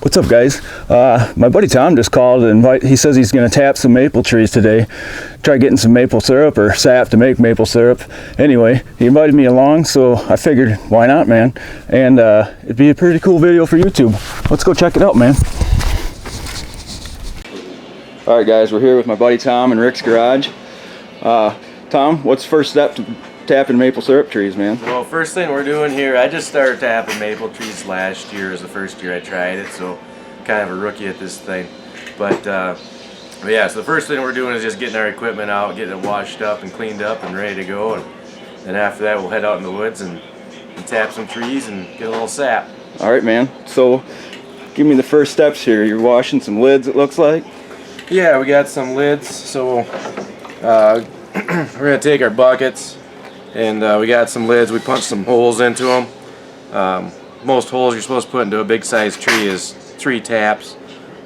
What's up, guys? My buddy Tom just called and he says he's going to tap some maple trees today. Try getting some maple syrup or sap to make maple syrup. Anyway, he invited me along, so I figured, why not, man? And it'd be a pretty cool video for YouTube. Let's go check it out, man. All right, guys, we're here with my buddy Tom in Rick's garage. Tom, what's the first step to tapping maple syrup trees, man? Well, first thing we're doing here, I just started tapping maple trees last year. Is the first year I tried it, so kind of a rookie at this thing. But yeah, so the first thing we're doing is just getting our equipment out, getting it washed up and cleaned up and ready to go. And then after that, we'll head out in the woods and tap some trees and get a little sap. All right, man. So give me the first steps here. You're washing some lids, it looks like. Yeah, we got some lids. So we're gonna take our buckets. And we got some lids. We punched some holes into them. Most holes you're supposed to put into a big size tree is 3 taps.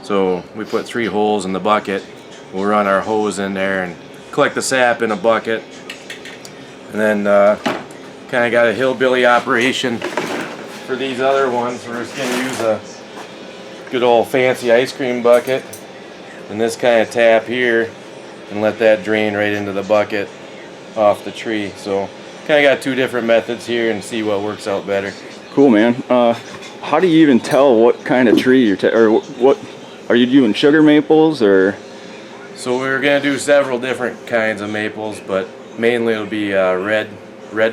So we put 3 holes in the bucket. We'll run our hose in there and collect the sap in a bucket. And then kind of got a hillbilly operation for these other ones. We're just going to use a good old fancy ice cream bucket and this kind of tap here and let that drain right into the bucket off the tree. So kind of got 2 different methods here and see what works out better. Cool, man. How do you even tell what kind of tree you're or what are you doing, sugar maples or? So we're gonna do several different kinds of maples, but mainly it'll be red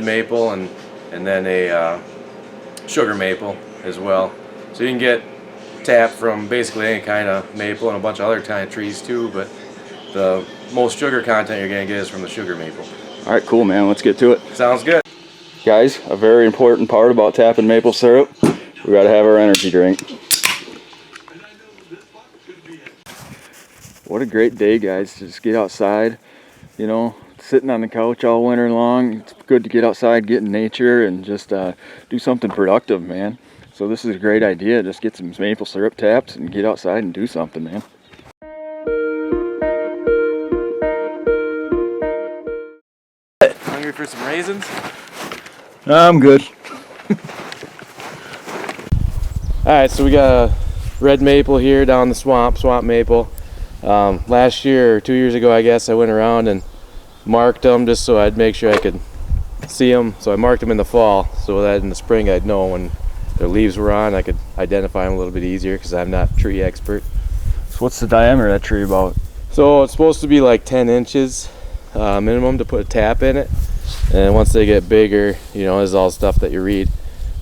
maple and then a sugar maple as well. So you can get tap from basically any kind of maple and a bunch of other kind of trees too, but the most sugar content you're gonna get is from the sugar maple. All right, cool, man. Let's get to it. Sounds good. Guys, a very important part about tapping maple syrup, we gotta have our energy drink. What a great day, guys, to just get outside, you know, sitting on the couch all winter long. It's good to get outside, get in nature, and just do something productive, man. So this is a great idea. Just get some maple syrup taps and get outside and do something, man. Hungry for some raisins? I'm good. Alright, so we got a red maple here down the swamp maple. Last year or 2 years ago, I guess, I went around and marked them just so I'd make sure I could see them. So I marked them in the fall so that in the spring I'd know when their leaves were on. I could identify them a little bit easier because I'm not a tree expert. So what's the diameter of that tree about? So it's supposed to be like 10 inches minimum to put a tap in it. And once they get bigger, you know, this is all stuff that you read.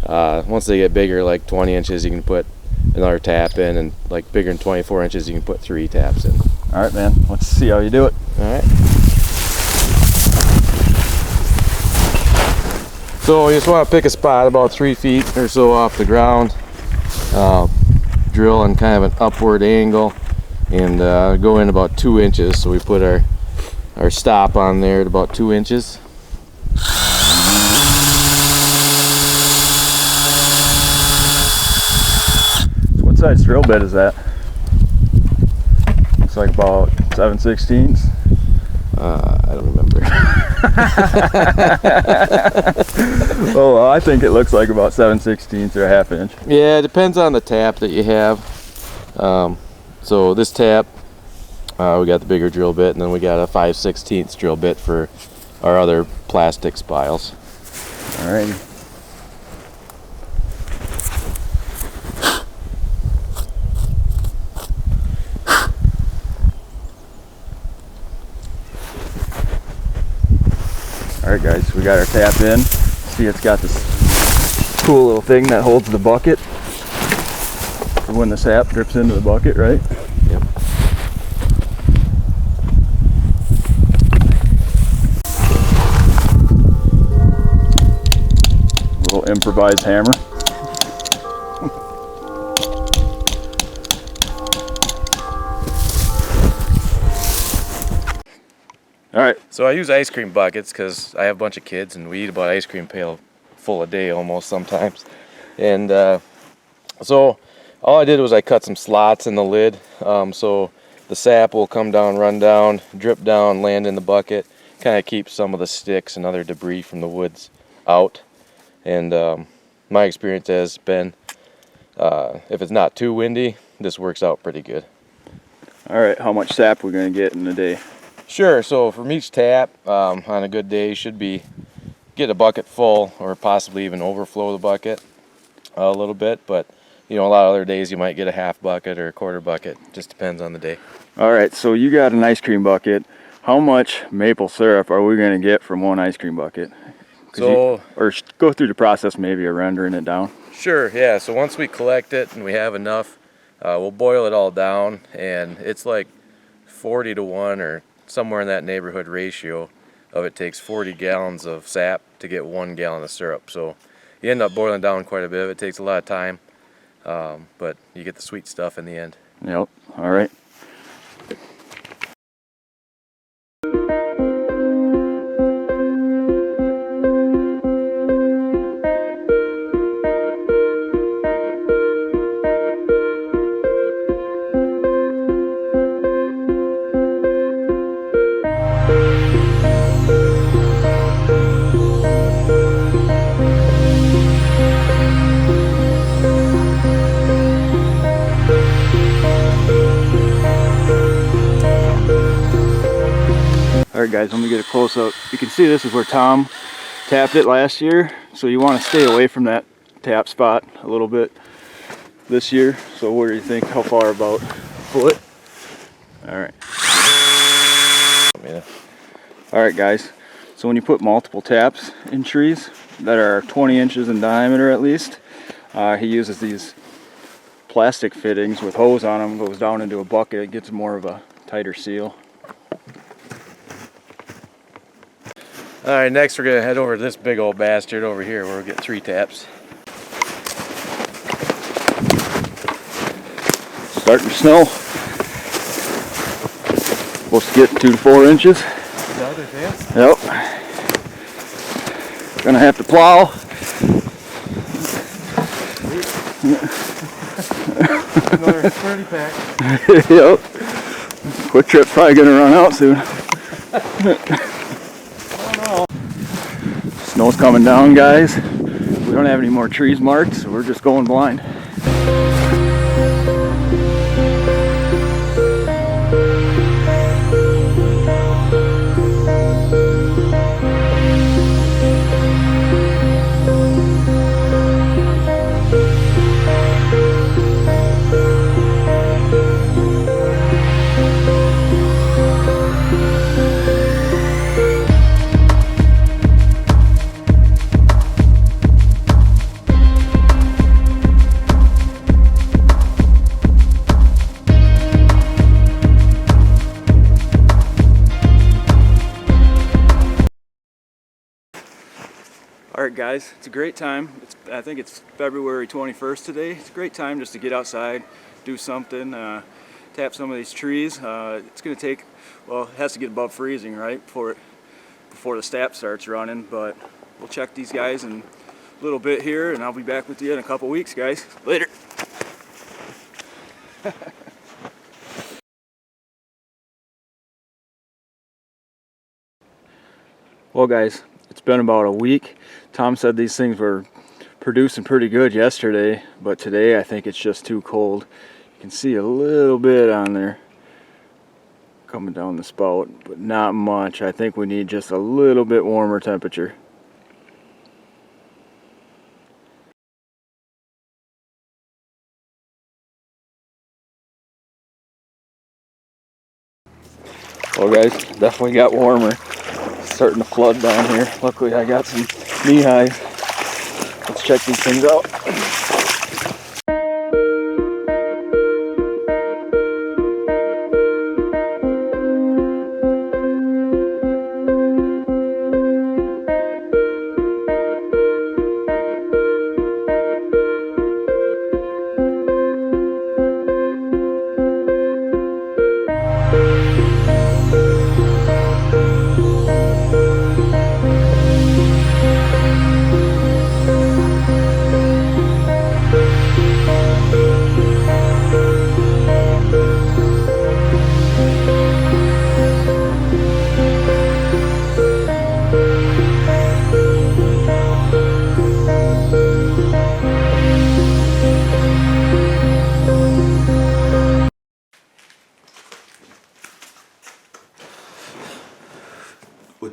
Once they get bigger, like 20 inches, you can put another tap in, and like bigger than 24 inches, you can put 3 taps in. All right, man. Let's see how you do it. All right. So you just want to pick a spot about 3 feet or so off the ground. Drill in kind of an upward angle, and go in about 2 inches. So we put our stop on there at about 2 inches. What size drill bit is that? Looks like about 7/16. I don't remember. Oh, I think it looks like about 7/16 or a ½ inch. Yeah, it depends on the tap that you have. So this tap, we got the bigger drill bit, and then we got a 5/16 drill bit for our other plastic spiles. All right. Alright, guys, we got our tap in. See, it's got this cool little thing that holds the bucket for when the sap drips into the bucket, right? Yep. Little improvised hammer. Alright. So I use ice cream buckets because I have a bunch of kids and we eat about ice cream pail full a day almost sometimes. And so all I did was I cut some slots in the lid so the sap will come down, run down, drip down, land in the bucket, kind of keep some of the sticks and other debris from the woods out. And my experience has been If it's not too windy, this works out pretty good. All right, how much sap we're gonna get in a day? Sure, so from each tap, on a good day, should be get a bucket full or possibly even overflow the bucket a little bit, but you know, a lot of other days you might get a half bucket or a quarter bucket. Just depends on the day. All right, so you got an ice cream bucket. How much maple syrup are we gonna get from one ice cream bucket? So, or go through the process maybe of rendering it down. Sure, yeah, so once we collect it and we have enough, we'll boil it all down, and it's like 40 to 1 or somewhere in that neighborhood ratio of it takes 40 gallons of sap to get 1 gallon of syrup. So you end up boiling down quite a bit. It takes a lot of time, but you get the sweet stuff in the end. Yep, all right. Alright guys, let me get a close up. You can see this is where Tom tapped it last year, so you want to stay away from that tap spot a little bit this year. So what do you think? How far? About a foot? Alright. Yeah. Alright guys, so when you put multiple taps in trees that are 20 inches in diameter at least, he uses these plastic fittings with hose on them, goes down into a bucket, it gets more of a tighter seal. Alright, next we're going to head over to this big old bastard over here where we'll get 3 taps. Starting to snow. Supposed to get 2 to 4 inches. Yep. Gonna have to plow. Another 30 pack. Yep. Quick Trip's probably gonna run out soon. Snow's coming down, guys. We don't have any more trees marked, so we're just going blind. Alright guys, it's a great time. I think it's February 21st today. It's a great time just to get outside, do something, tap some of these trees. It's going to take, well, it has to get above freezing, right, before the sap starts running, but we'll check these guys in a little bit here, and I'll be back with you in a couple weeks, guys. Later. Well guys, it's been about a week. Tom said these things were producing pretty good yesterday, but today I think it's just too cold. You can see a little bit on there coming down the spout, but not much. I think we need just a little bit warmer temperature. Well guys, definitely got warmer. Starting to flood down here. Luckily I got some knee highs. Let's check these things out.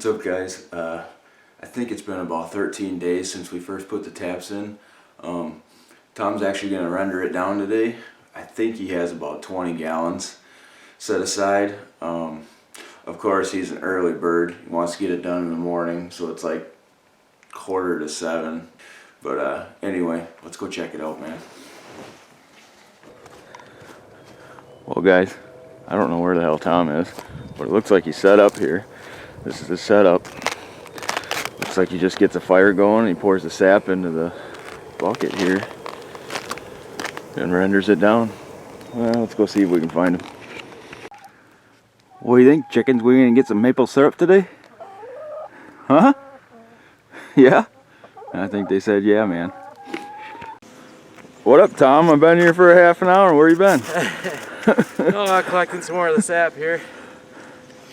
What's up, guys? I think it's been about 13 days since we first put the taps in. Tom's actually going to render it down today. I think he has about 20 gallons set aside. Of course, he's an early bird. He wants to get it done in the morning, so it's like 6:45. But anyway, let's go check it out, man. Well, guys, I don't know where the hell Tom is, but it looks like he's set up here. This is the setup. Looks like he just gets a fire going and he pours the sap into the bucket here and renders it down. Well, let's go see if we can find him. What do you think, chickens? We gonna get some maple syrup today? Huh? Yeah? I think they said yeah, man. What up, Tom? I've been here for a half an hour. Where you been? Oh, collecting some more of the sap here.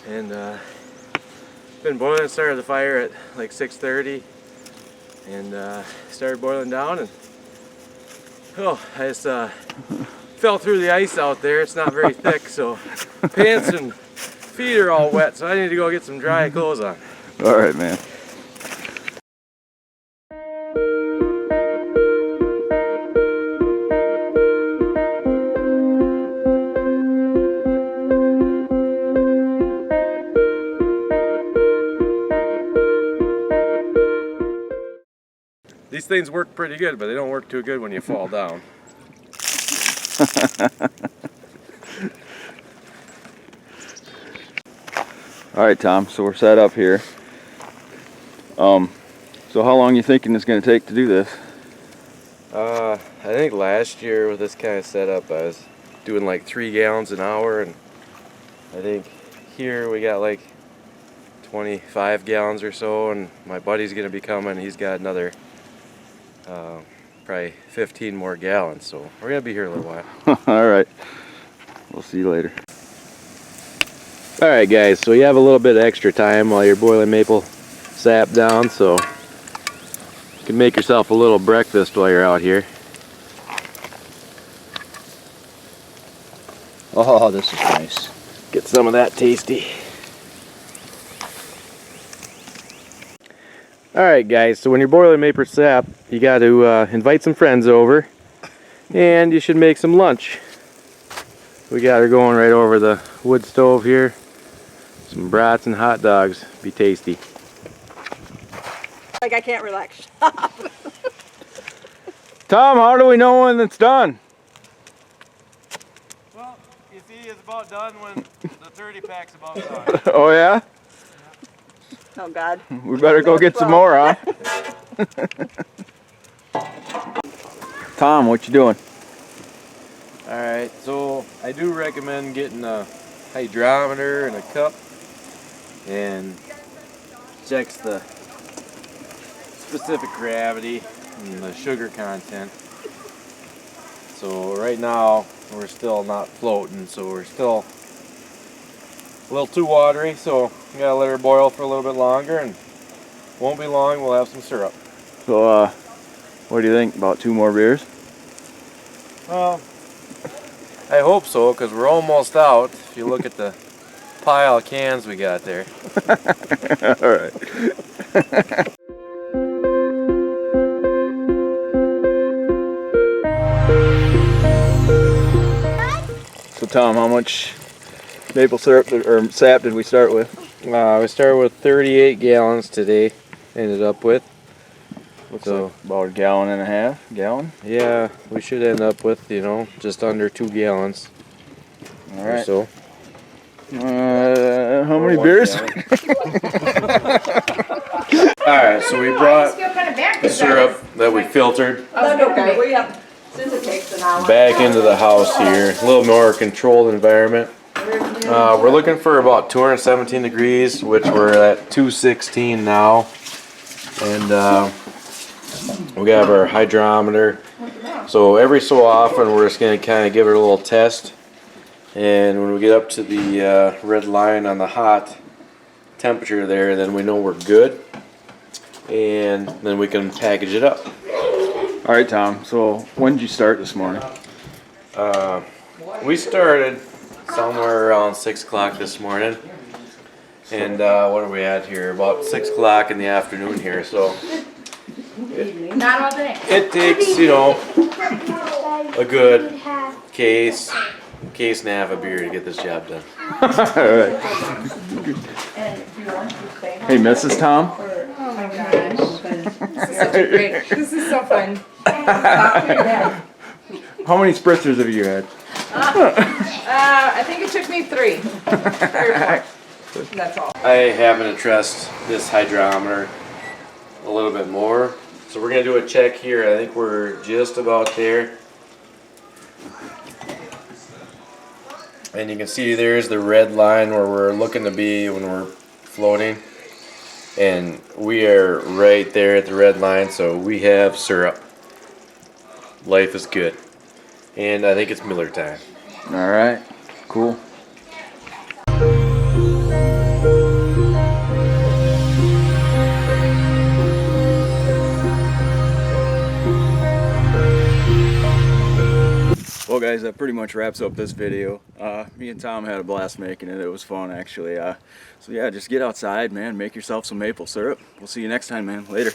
And been boiling. Started the fire at like 6:30 and started boiling down, and I just fell through the ice out there. It's not very thick, so pants and feet are all wet, so I need to go get some dry clothes on. All right, man. These things work pretty good, but they don't work too good when you fall down. All right, Tom, so we're set up here. So how long you thinking it's going to take to do this? I think last year with this kind of setup I was doing like 3 gallons an hour, and I think here we got like 25 gallons or so, and my buddy's going to be coming. He's got another probably 15 more gallons, so we're going to be here a little while. All right, we'll see you later. Alright guys, so you have a little bit of extra time while you're boiling maple sap down, so you can make yourself a little breakfast while you're out here. Oh, this is nice. Get some of that tasty. Alright guys, so when you're boiling maple sap, you got to invite some friends over, and you should make some lunch. We got her going right over the wood stove here. Some brats and hot dogs. Be tasty. Like I can't relax. Tom, how do we know when it's done? Well, you see it's about done when the 30 pack's about done. Oh yeah? Oh God. We better go get some more, huh? Tom, what you doing? Alright, so I do recommend getting a hydrometer and a cup, and checks the specific gravity and the sugar content. So right now we're still not floating, so we're still a little too watery, so we gotta let her boil for a little bit longer, and won't be long we'll have some syrup. So what do you think, about 2 more beers? Well, I hope so, because we're almost out. If you look at the pile of cans we got there. All right. So Tom, how much maple syrup or sap did we start with? We started with 38 gallons today. Ended up with. Looks like about 1.5 gallons. Yeah, we should end up with, just under 2 gallons. All right. Or so. How many beers? Alright, so we brought the syrup that we filtered That's okay. We have, since it takes an hour. back into the house here. A little more controlled environment. We're looking for about 217 degrees, which we're at 216 now. And we have our hydrometer. So every so often we're just going to kind of give it a little test. And when we get up to the red line on the hot temperature there, then we know we're good. And then we can package it up. All right, Tom. So when did you start this morning? We started somewhere around 6 o'clock this morning. And what are we at here? About 6 o'clock in the afternoon here. So Not all day. it takes, you know, a good case and a half of beer to get this job done. Alright. Hey, Mrs. Tom? Oh my gosh. This is such a great. This is so fun. How many spritzers have you had? I think it took me 3. 3 or 4. That's all. I happen to trust this hydrometer a little bit more. So we're gonna do a check here. I think we're just about there. And you can see there's the red line where we're looking to be when we're floating. And we are right there at the red line, so we have syrup. Life is good. And I think it's Miller time. Alright, cool. Well guys, that pretty much wraps up this video. Me and Tom had a blast making it. It was fun actually. So yeah, just get outside, man. Make yourself some maple syrup. We'll see you next time, man. Later.